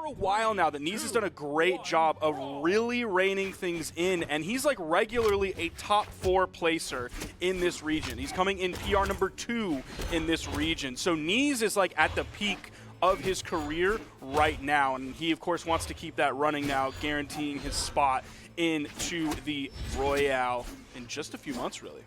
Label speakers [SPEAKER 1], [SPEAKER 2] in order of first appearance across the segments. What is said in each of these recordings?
[SPEAKER 1] for a while now that Neeze has done a great job of really reining things in, and he's like regularly a top 4 placer in this region. He's coming in PR number 2 in this region. So Neeze is like at the peak of his career right now, and he of course wants to keep that running now, guaranteeing his spot into the Royale in just a few months, really.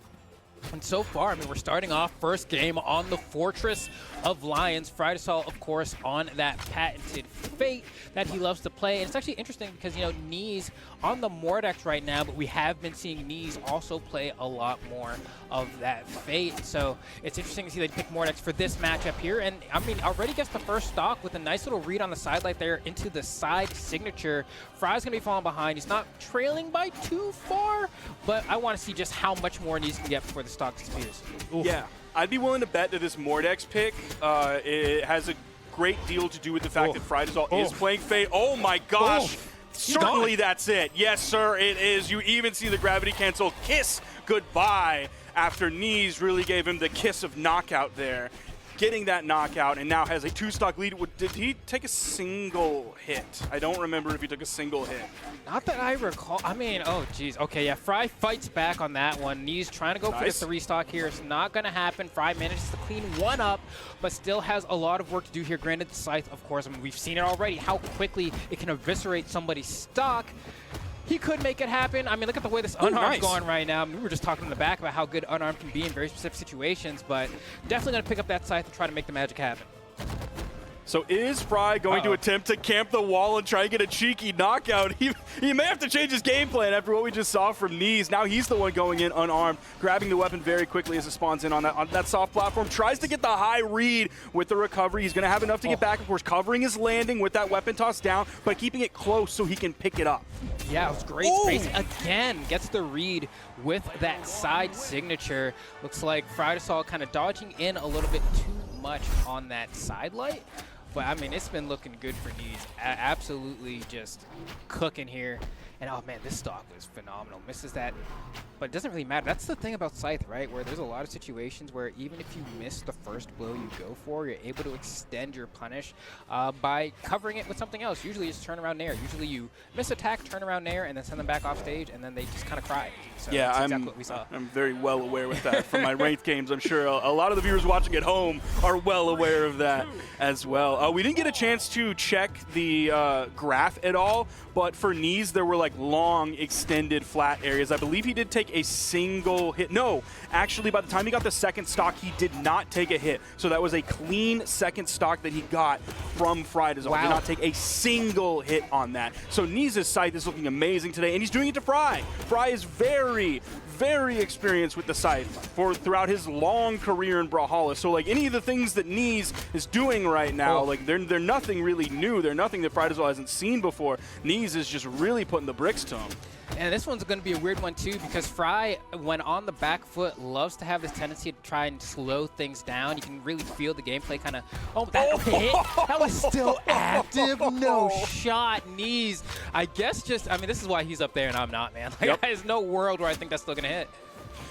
[SPEAKER 2] And so far, I mean, we're starting off first game on the Fortress of Lions. FryDasOle, of course, on that patented Fate that he loves to play. And it's actually interesting because, you know, Neeze on the Mordex right now, but we have been seeing Neeze also play a lot more of that Fate. So it's interesting to see they pick Mordex for this matchup here. And, I mean, already gets the first stock with a nice little read on the side light there into the side signature. Fry's going to be falling behind. He's not trailing by too far, but I want to see just how much more Neeze can get before the stock disappears. Oof.
[SPEAKER 1] Yeah, I'd be willing to bet that this Mordex pick it has a great deal to do with the fact that FryDasOle is playing Fate. Oh my gosh, certainly that's it. Yes, sir, it is. You even see the gravity cancel kiss goodbye after Neeze really gave him the kiss of knockout there. Getting that knockout and now has a 2-stock lead. Did he take a single hit? I don't remember if he took a single hit.
[SPEAKER 2] Not that I recall. I mean, oh, geez. Okay, yeah, Fry fights back on that one. Neeze trying to go for the 3-stock here. It's not going to happen. Fry manages to clean one up, but still has a lot of work to do here. Granted, the Scythe, of course, I mean, we've seen it already, how quickly it can eviscerate somebody's stock. He could make it happen. I mean, look at the way this unarmed's going right now. I mean, we were just talking in the back about how good unarmed can be in very specific situations, but definitely going to pick up that Scythe and try to make the magic happen.
[SPEAKER 1] So is Fry going to attempt to camp the wall and try and get a cheeky knockout? He may have to change his game plan after what we just saw from Neeze. Now he's the one going in unarmed, grabbing the weapon very quickly as it spawns in on that soft platform. Tries to get the high read with the recovery. He's going to have enough to get back, of course, covering his landing with that weapon toss down, but keeping it close so he can pick it up.
[SPEAKER 2] Yeah, it was great space. Again, gets the read with that side signature. Looks like FryDasOle kind of dodging in a little bit too much on that side light. But, I mean, it's been looking good for Neeze. Absolutely just cooking here. And, oh, man, this stock was phenomenal. Misses that. But it doesn't really matter. That's the thing about Scythe, right? Where there's a lot of situations where even if you miss the first blow you go for, you're able to extend your punish by covering it with something else. Usually it's turnaround nair. Usually you miss attack, turnaround nair, and then send them back off stage, and then they just kind of cry. So
[SPEAKER 1] yeah,
[SPEAKER 2] that's exactly what we saw.
[SPEAKER 1] I'm very well aware with that from my ranked games. I'm sure a lot of the viewers watching at home are well aware of that as well. We didn't get a chance to check the graph at all, but for Neeze, there were like long, extended, flat areas. I believe he did take a single hit. No, actually, by the time he got the second stock, he did not take a hit. So that was a clean second stock that he got from FryDasOle. Wow. Did not take a single hit on that. So Neeze's Scythe is looking amazing today, and he's doing it to Fry. Fry is very, very experienced with the Scythe throughout his long career in Brawlhalla. So like any of the things that Neeze is doing right now, like they're nothing really new. They're nothing that FryDasOle hasn't seen before. Neeze is just really putting the bricks to him.
[SPEAKER 2] And this one's going to be a weird one, too, because Fry, when on the back foot, loves to have this tendency to try and slow things down. You can really feel the gameplay kind of, that hit, that was still active, no shot, Neeze. I guess just, I mean, this is why he's up there and I'm not, man. Like, there's no world where I think that's still going to hit.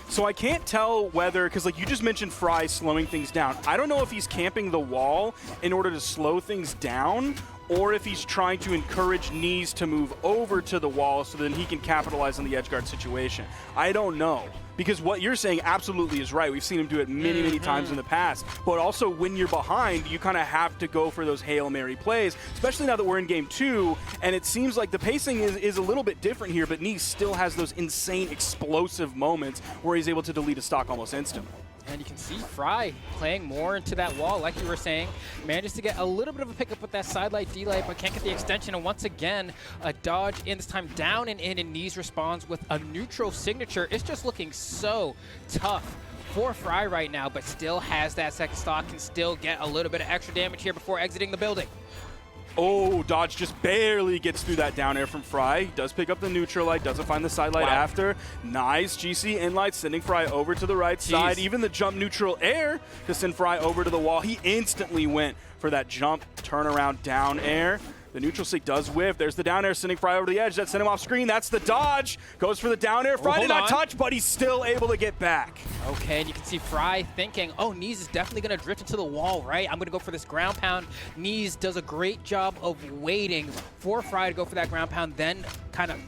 [SPEAKER 1] So I can't tell whether, because like you just mentioned Fry slowing things down. I don't know if he's camping the wall in order to slow things down, or if he's trying to encourage Neeze to move over to the wall so then he can capitalize on the edge guard situation. I don't know. Because what you're saying absolutely is right. We've seen him do it many, many times in the past. But also, when you're behind, you kind of have to go for those Hail Mary plays, especially now that we're in Game 2. And it seems like the pacing is a little bit different here, but Neeze still has those insane, explosive moments where he's able to delete a stock almost instantly.
[SPEAKER 2] And you can see Fry playing more into that wall, like you were saying. Manages to get a little bit of a pickup with that side light, D-light, but can't get the extension. And once again, a dodge in, this time down and in, and Neeze responds with a neutral signature. It's just looking so tough for Fry right now, but still has that second stock, can still get a little bit of extra damage here before exiting the building.
[SPEAKER 1] Oh, dodge just barely gets through that down air from Fry. He does pick up the neutral light, doesn't find the side light after. Nice GC in light, sending Fry over to the right side. Even the jump neutral air to send Fry over to the wall. He instantly went for that jump turnaround down air. The neutral stick does whiff. There's the down air sending Fry over the edge. That sent him off screen. That's the dodge. Goes for the down air. Fry did not touch, but he's still able to get back.
[SPEAKER 2] Okay, and you can see Fry thinking, oh, Neeze is definitely going to drift into the wall, right? I'm going to go for this ground pound. Neeze does a great job of waiting for Fry to go for that ground pound, then kind of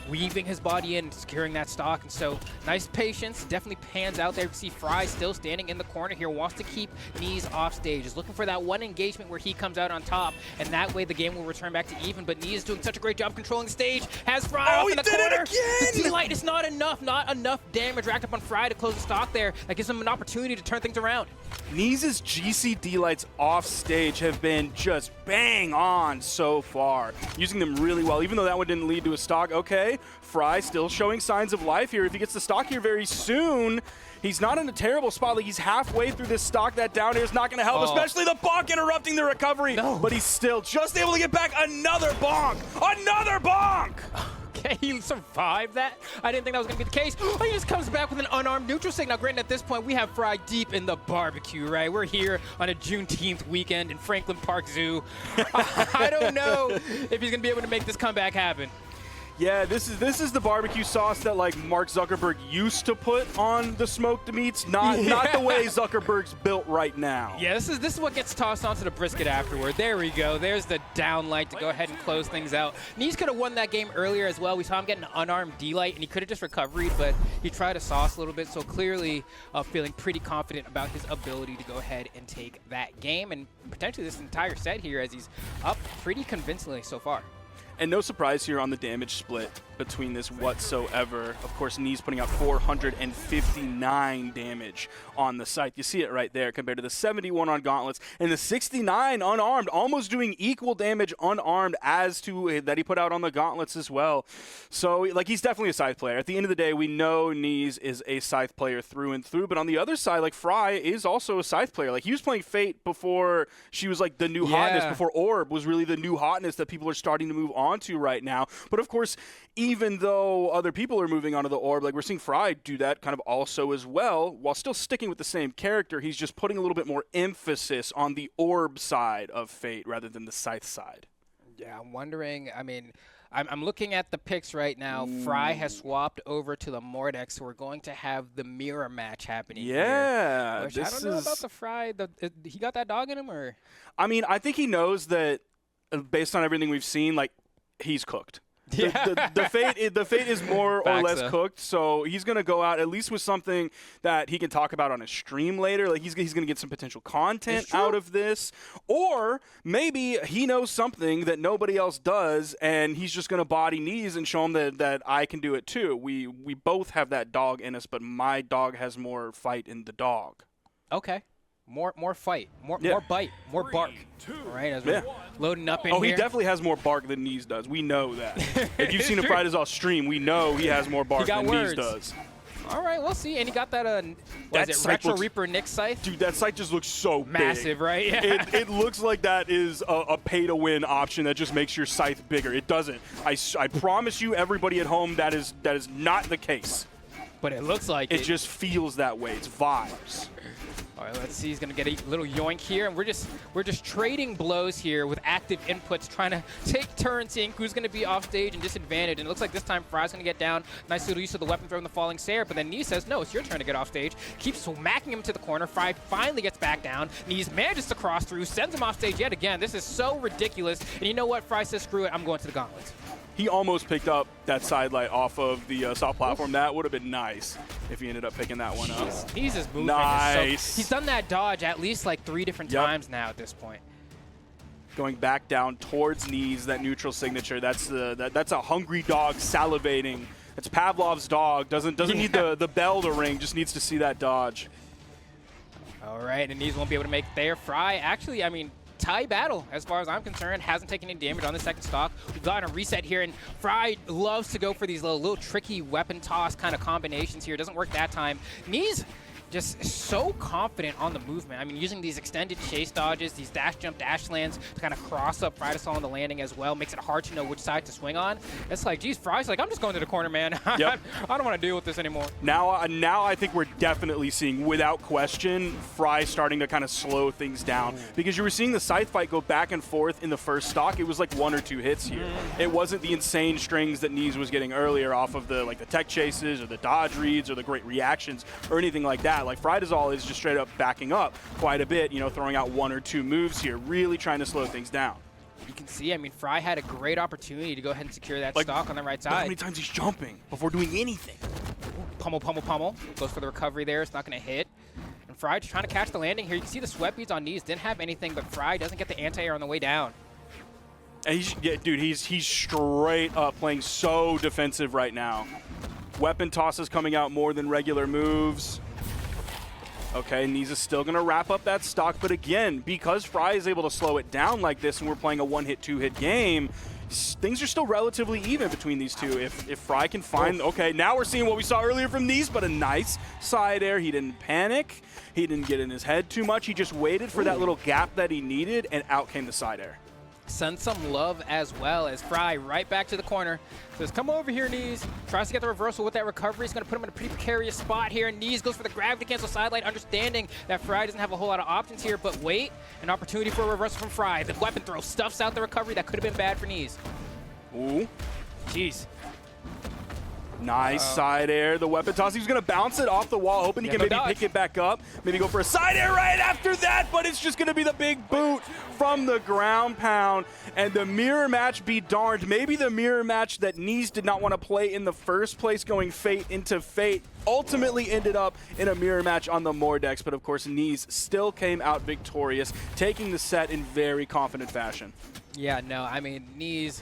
[SPEAKER 2] weaving his body in, securing that stock. And so nice patience, definitely pans out there. You can see Fry still standing in the corner here, wants to keep Neeze off stage, is looking for that one engagement where he comes out on top, and that way the game will return back to even. But Neeze doing such a great job controlling the stage, has Fry off in the corner. The D-Light is not enough damage racked up on Fry to close the stock there. That gives him an opportunity to turn things around.
[SPEAKER 1] Neeze's GC D-Lights off stage have been just bang on so far, using them really well, even though that one didn't lead to a stock. Okay, Fry still showing signs of life here. If he gets the stock here very soon, he's not in a terrible spot. Like, he's halfway through this stock. That down air is not going to help, especially the bonk interrupting the recovery. No. But he's still just able to get back another bonk. Another bonk!
[SPEAKER 2] Okay, he survived that. I didn't think that was going to be the case. Oh, he just comes back with an unarmed neutral stick. Now, granted, at this point, we have Fry deep in the barbecue, right? We're here on a Juneteenth weekend in Franklin Park Zoo. I don't know if he's going to be able to make this comeback happen.
[SPEAKER 1] Yeah, this is the barbecue sauce that, like, Mark Zuckerberg used to put on the smoked meats, not the way Zuckerberg's built right now.
[SPEAKER 2] Yeah, this is what gets tossed onto the brisket afterward. There we go. There's the down light to go ahead and close things out. Neeze could have won that game earlier as well. We saw him get an unarmed D-light, and he could have just recovered, but he tried to sauce a little bit, so clearly feeling pretty confident about his ability to go ahead and take that game, and potentially this entire set here, as he's up pretty convincingly so far.
[SPEAKER 1] And no surprise here on the damage split between this whatsoever. Of course, Neeze putting out 459 damage on the site. You see it right there compared to the 71 on Gauntlets and the 69 unarmed, almost doing equal damage unarmed as to that he put out on the Gauntlets as well. So, like, he's definitely a Scythe player. At the end of the day, we know Neeze is a Scythe player through and through. But on the other side, like, Fry is also a Scythe player. Like, he was playing Fate before she was, like, the new hotness, before Orb was really the new hotness that people are starting to move on to right now. But, of course, even though other people are moving onto the Orb, like, we're seeing Fry do that kind of also as well, while still sticking with the same character. He's just putting a little bit more emphasis on the Orb side of Fate rather than the Scythe side.
[SPEAKER 2] Yeah, I'm wondering, I mean, I'm looking at the picks right now. Fry has swapped over to the Mordex, so we're going to have the mirror match happening here.
[SPEAKER 1] Yeah.
[SPEAKER 2] I don't know about the Fry. He got that dog in him, or?
[SPEAKER 1] I mean, I think he knows that, based on everything we've seen, like, he's cooked. The Fate is more or less cooked, so he's going to go out at least with something that he can talk about on his stream later. Like, he's going to get some potential content out of this. Or maybe he knows something that nobody else does, and he's just going to body Neeze and show him that I can do it too. We both have that dog in us, but my dog has more fight in the dog.
[SPEAKER 2] Okay. More fight, more bite, more bark. All right, as we're loading up in here.
[SPEAKER 1] Oh, he definitely has more bark than Neeze does. We know that. If you've seen a FryDasOle stream, we know he has more bark than Neeze does.
[SPEAKER 2] All right, we'll see. And he got that, Retro Reaper Nick scythe?
[SPEAKER 1] Dude, that scythe just looks so
[SPEAKER 2] massive,
[SPEAKER 1] big.
[SPEAKER 2] Right? Yeah.
[SPEAKER 1] It looks like that is a pay-to-win option that just makes your scythe bigger. It doesn't. I promise you, everybody at home, that is not the case.
[SPEAKER 2] But it looks like it.
[SPEAKER 1] It just feels that way. It's vibes.
[SPEAKER 2] All right, let's see. He's going to get a little yoink here, and we're just trading blows here with active inputs, trying to take turns, seeing who's going to be off stage and disadvantaged. And it looks like this time Fry's going to get down. Nice little use of the weapon throw in the falling Sayer, but then Neeze says, no, it's your turn to get off stage. Keeps smacking him to the corner. Fry finally gets back down. Neeze manages to cross through, sends him off stage yet again. This is so ridiculous. And you know what? Fry says, screw it, I'm going to the Gauntlets.
[SPEAKER 1] He almost picked up that sidelight off of the soft platform. That would have been nice if he ended up picking that one up.
[SPEAKER 2] Neeze is moving.
[SPEAKER 1] Nice.
[SPEAKER 2] He's done that dodge at least like 3 different times now at this point.
[SPEAKER 1] Going back down towards Neeze, that neutral signature. That's a hungry dog salivating. It's Pavlov's dog. Doesn't need the bell to ring. Just needs to see that dodge.
[SPEAKER 2] All right, and Neeze won't be able to make it there. Fry, actually, I mean, tie battle, as far as I'm concerned. Hasn't taken any damage on the second stock. We've gotten a reset here, and Fry loves to go for these little tricky weapon toss kind of combinations here. Doesn't work that time. Neeze just so confident on the movement. I mean, using these extended chase dodges, these dash jump, dash lands to kind of cross up FryDasOle on the landing as well, makes it hard to know which side to swing on. It's like, geez, Fry's like, I'm just going to the corner, man.
[SPEAKER 1] Yep.
[SPEAKER 2] I don't want to deal with this anymore.
[SPEAKER 1] Now I think we're definitely seeing, without question, Fry starting to kind of slow things down. Because you were seeing the scythe fight go back and forth in the first stock. It was like 1 or 2 hits here. It wasn't the insane strings that Neeze was getting earlier off of the tech chases or the dodge reads or the great reactions or anything like that. Like FryDasOle is just straight up backing up quite a bit, you know, throwing out 1 or 2 moves here, really trying to slow things down.
[SPEAKER 2] You can see, I mean, Fry had a great opportunity to go ahead and secure that stock on the right
[SPEAKER 1] How
[SPEAKER 2] side.
[SPEAKER 1] many times he's jumping before doing anything?
[SPEAKER 2] Pummel, pummel, pummel. Goes for the recovery there. It's not going to hit. And Fry just trying to catch the landing here. You can see the sweat beads on Neeze didn't have anything, but Fry doesn't get the anti-air on the way down.
[SPEAKER 1] And he's straight up playing so defensive right now. Weapon tosses coming out more than regular moves. Okay, Neeze is still going to wrap up that stock, but again, because Fry is able to slow it down like this and we're playing a 1-hit, 2-hit game, things are still relatively even between these two. If Fry can find, okay, now we're seeing what we saw earlier from Neeze, but a nice side air. He didn't panic. He didn't get in his head too much. He just waited for that little gap that he needed, and out came the side air.
[SPEAKER 2] Send some love as well as Fry right back to the corner. Says, come over here, Neeze. Tries to get the reversal with that recovery. He's going to put him in a pretty precarious spot here. Neeze goes for the gravity cancel sidelight, understanding that Fry doesn't have a whole lot of options here. But wait, an opportunity for a reversal from Fry. The weapon throw stuffs out the recovery. That could have been bad for Neeze.
[SPEAKER 1] Ooh.
[SPEAKER 2] Jeez.
[SPEAKER 1] Nice side air. The weapon toss. He's going to bounce it off the wall, hoping he can maybe pick it back up. Maybe go for a side air right after that, but it's just going to be the big boot from the ground pound. And the mirror match be darned. Maybe the mirror match that Neeze did not want to play in the first place, going fate into fate, ultimately ended up in a mirror match on the Mordex. But of course, Neeze still came out victorious, taking the set in very confident fashion.
[SPEAKER 2] Yeah, no, I mean, Neeze